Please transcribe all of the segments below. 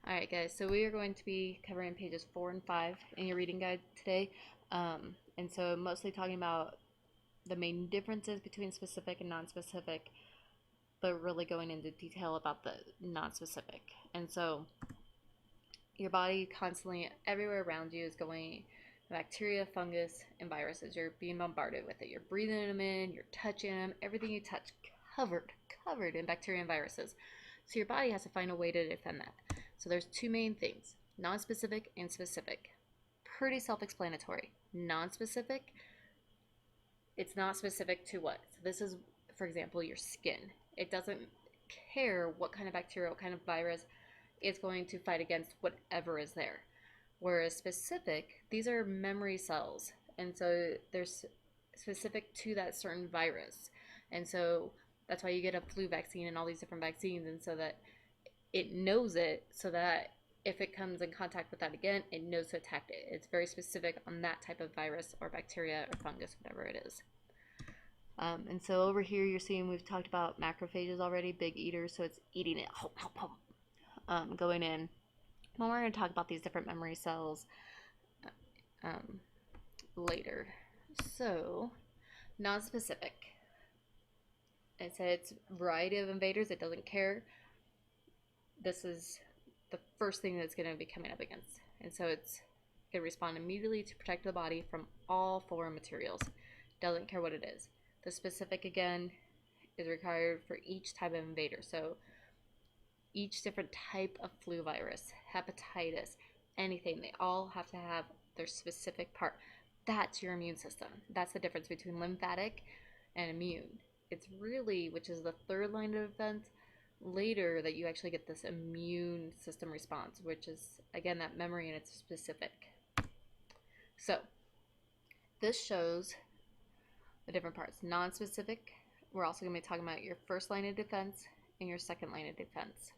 Alright guys, so we are going to be covering pages 4 and 5 in your reading guide today. And so mostly talking about the main differences between specific and non-specific, but really going into detail about the non-specific. And so your body constantly, everywhere around you is going bacteria, fungus, and viruses. You're being bombarded with it. You're breathing them in, you're touching them, everything you touch covered in bacteria and viruses. So your body has to find a way to defend that. So there's two main things, non-specific and specific. Pretty self-explanatory. Non-specific, it's not specific to what? So this is, for example, your skin. It doesn't care what kind of bacteria, what kind of virus, it's going to fight against whatever is there. Whereas specific, these are memory cells. And so they're specific to that certain virus. And so that's why you get a flu vaccine and all these different vaccines. And so that it knows it, so that if it comes in contact with that again, it knows to attack it. It's very specific on that type of virus or bacteria or fungus, whatever it is. And so over here you're seeing we've talked about macrophages already, big eaters, so it's eating it, going in. Well, we're going to talk about these different memory cells later. So, non-specific. It said it's a variety of invaders. It doesn't care. This is the first thing that's going to be coming up against. And so it's going to respond immediately to protect the body from all foreign materials. Doesn't care what it is. The specific, again, is required for each type of invader. So each different type of flu virus, hepatitis, anything, they all have to have their specific part. That's your immune system. That's the difference between lymphatic and immune. It's really, which is the third line of defense, later that you actually get this immune system response, which is, again, that memory and it's specific. So this shows the different parts. Non-specific, we're also going to be talking about your first line of defense and your second line of defense.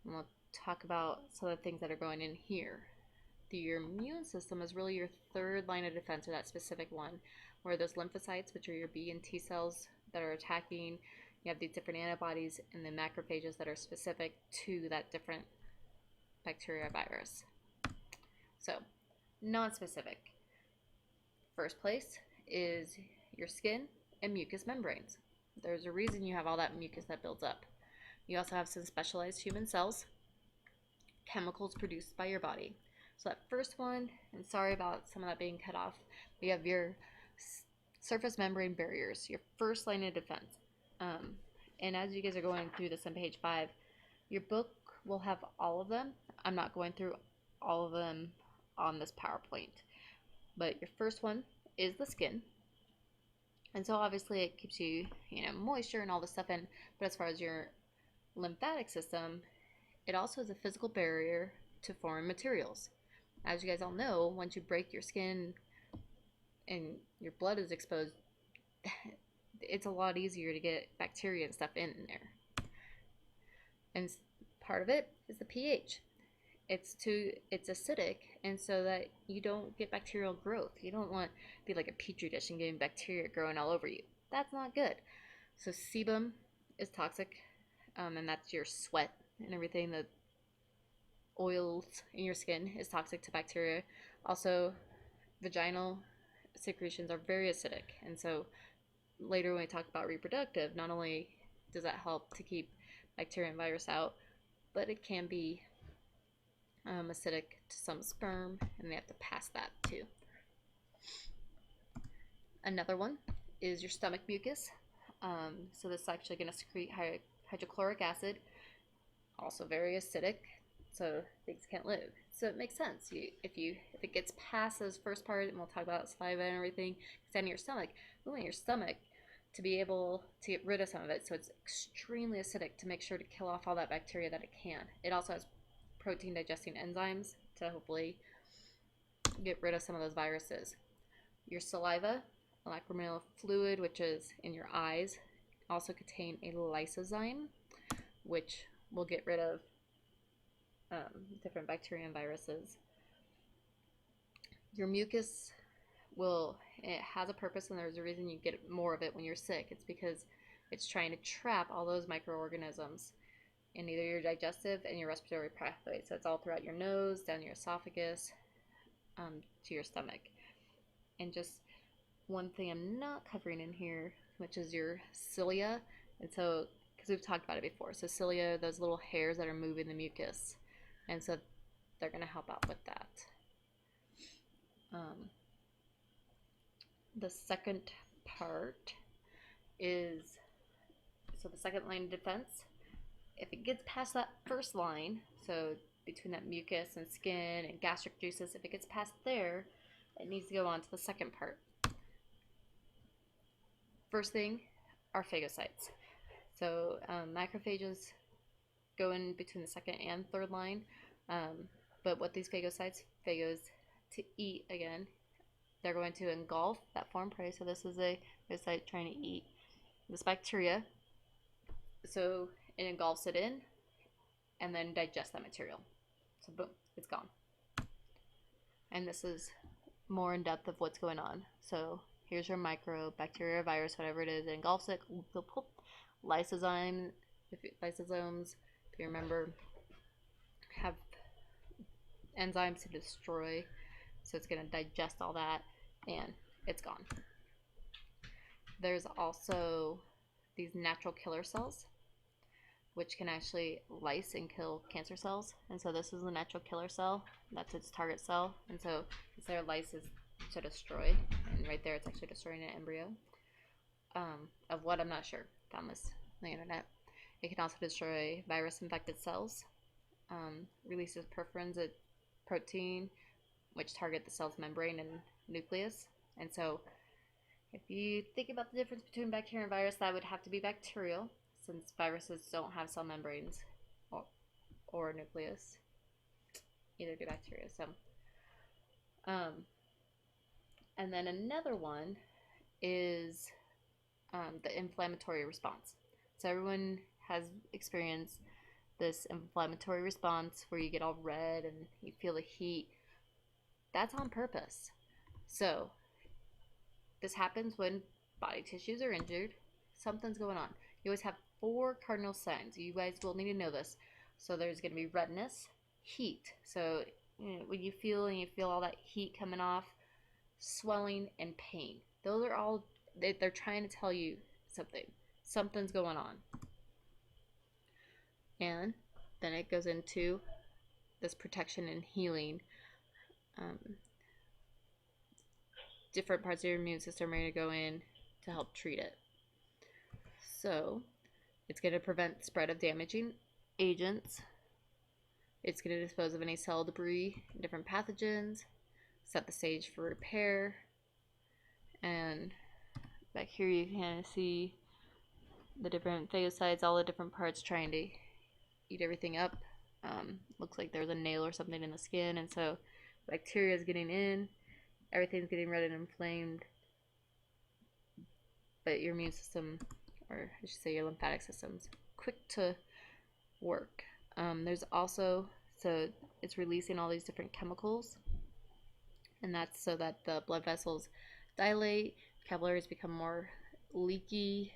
And we'll talk about some of the things that are going in here. Your immune system is really your third line of defense, or that specific one, where those lymphocytes, which are your B and T cells that are attacking, you have these different antibodies, and the macrophages that are specific to that different bacteria or virus. So, non-specific. First place is your skin and mucous membranes. There's a reason you have all that mucus that builds up. You also have some specialized human cells, chemicals produced by your body. So that first one, and sorry about some of that being cut off, we have your surface membrane barriers, your first line of defense. And as you guys are going through this on page 5, your book will have all of them. I'm not going through all of them on this PowerPoint. But your first one is the skin. And so obviously it keeps you, moisture and all this stuff in. But as far as your lymphatic system, it also is a physical barrier to foreign materials. As you guys all know, once you break your skin and your blood is exposed, it's a lot easier to get bacteria and stuff in there. And part of it is the pH. It's acidic, and so that you don't get bacterial growth. You don't want to be like a petri dish and getting bacteria growing all over you. That's not good. So sebum is toxic, and that's your sweat and everything. The oils in your skin is toxic to bacteria. Also, vaginal secretions are very acidic, and so later when we talk about reproductive, not only does that help to keep bacteria and virus out, but it can be acidic to some sperm, and they have to pass that too. Another one is your stomach mucus. So this is actually going to secrete hydrochloric acid, also very acidic, so things can't live. So it makes sense. If it gets past this first part, and we'll talk about saliva and everything, it's down in your stomach. We want your stomach to be able to get rid of some of it, so it's extremely acidic to make sure to kill off all that bacteria that it can. It also has protein digesting enzymes to hopefully get rid of some of those viruses. Your saliva, lacrimal fluid, which is in your eyes, also contain a lysozyme, which will get rid of different bacteria and viruses. Your mucus it has a purpose, and there's a reason you get more of it when you're sick. It's because it's trying to trap all those microorganisms in either your digestive and your respiratory pathway. So it's all throughout your nose, down your esophagus, to your stomach. And just one thing I'm not covering in here, which is your cilia. And so, because we've talked about it before, so cilia are those little hairs that are moving the mucus. And so they're going to help out with that. The second part is, so the second line of defense, if it gets past that first line, so between that mucus and skin and gastric juices, if it gets past there, it needs to go on to the second part. First thing are phagocytes. So macrophages go in between the second and third line, but what these phagos to eat again, they're going to engulf that foreign prey. So this is a phagocyte trying to eat this bacteria. So it engulfs it in and then digests that material. So boom, it's gone. And this is more in depth of what's going on. So here's your microbe, bacteria, virus, whatever it is. It engulfs it. Lysosomes, if you remember, have enzymes to destroy. So it's going to digest all that and it's gone. There's also these natural killer cells, which can actually lyse and kill cancer cells. And so this is a natural killer cell. That's its target cell. And so it's there, lyse is to destroy. And right there, it's actually destroying an embryo. Of what, I'm not sure. Found this on the internet. It can also destroy virus-infected cells. Releases perforins, a protein, which target the cell's membrane and nucleus. And so if you think about the difference between bacteria and virus, that would have to be bacterial, since viruses don't have cell membranes or nucleus. Either do bacteria. So, and then another one is the inflammatory response. So everyone has experienced this inflammatory response where you get all red and you feel the heat. That's on purpose. So this happens when body tissues are injured. Something's going on. You always have 4 cardinal signs. You guys will need to know this. So there's going to be redness, heat. So when you feel all that heat coming off, swelling, and pain. Those are all, they're trying to tell you something. Something's going on. And then it goes into this protection and healing. Different parts of your immune system are going to go in to help treat it. So it's going to prevent spread of damaging agents. It's going to dispose of any cell debris and different pathogens, set the stage for repair. And back here you can kind of see the different phagocytes, all the different parts trying to eat everything up. Looks like there's a nail or something in the skin, and so bacteria is getting in, everything's getting red and inflamed, but your immune system, or I should say your lymphatic system's quick to work. There's also, so it's releasing all these different chemicals, and that's so that the blood vessels dilate, capillaries become more leaky,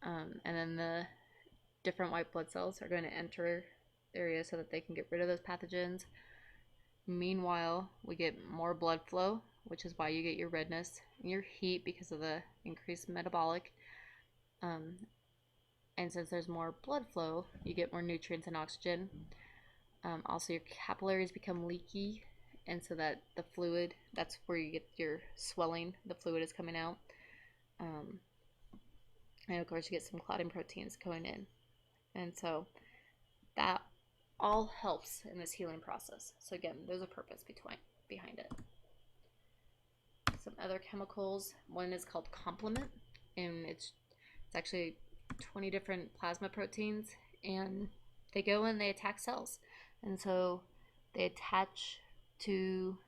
and then the different white blood cells are going to enter the area so that they can get rid of those pathogens. Meanwhile, we get more blood flow, which is why you get your redness and your heat because of the increased metabolic. And since there's more blood flow, you get more nutrients and oxygen. Also, your capillaries become leaky, and so that the fluid, that's where you get your swelling, the fluid is coming out. And of course, you get some clotting proteins going in. And so that all helps in this healing process. So again, there's a purpose behind it. Some other chemicals. One is called complement, and it's actually 20 different plasma proteins, and they go and they attack cells. And so they attach to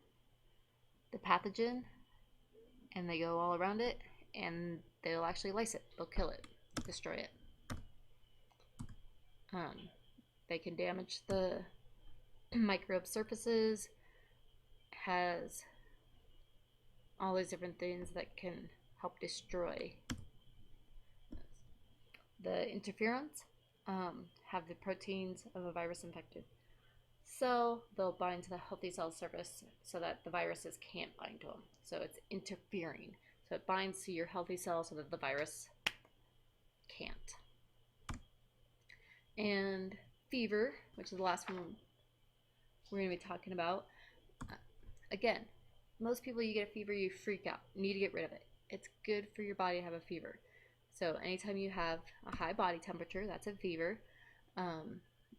the pathogen and they go all around it, and they'll actually lyse it. They'll kill it, destroy it. They can damage the microbe surfaces, has all these different things that can help destroy. The interferons have the proteins of a virus infected cell. They'll bind to the healthy cell surface so that the viruses can't bind to them. So it's interfering. So it binds to your healthy cell so that the virus can't. And fever, which is the last one we're going to be talking about. Again, most people, you get a fever, you freak out. You need to get rid of it. It's good for your body to have a fever. So anytime you have a high body temperature, that's a fever.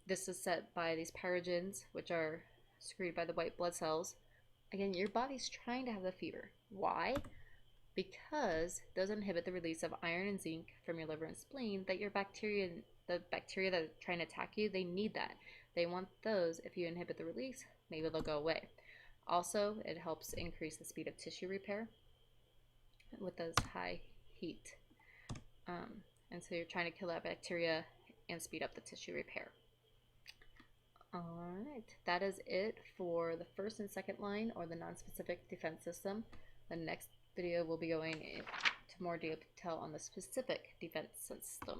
This is set by these pyrogens, which are secreted by the white blood cells. Again, your body's trying to have the fever. Why? Because those inhibit the release of iron and zinc from your liver and spleen that your bacteria, the bacteria that are trying to attack you, they need that. They want those. If you inhibit the release, maybe they'll go away. Also, it helps increase the speed of tissue repair with those high heat. And so you're trying to kill that bacteria and speed up the tissue repair. Alright, that is it for the first and second line, or the nonspecific defense system. The next video will be going into more detail on the specific defense system.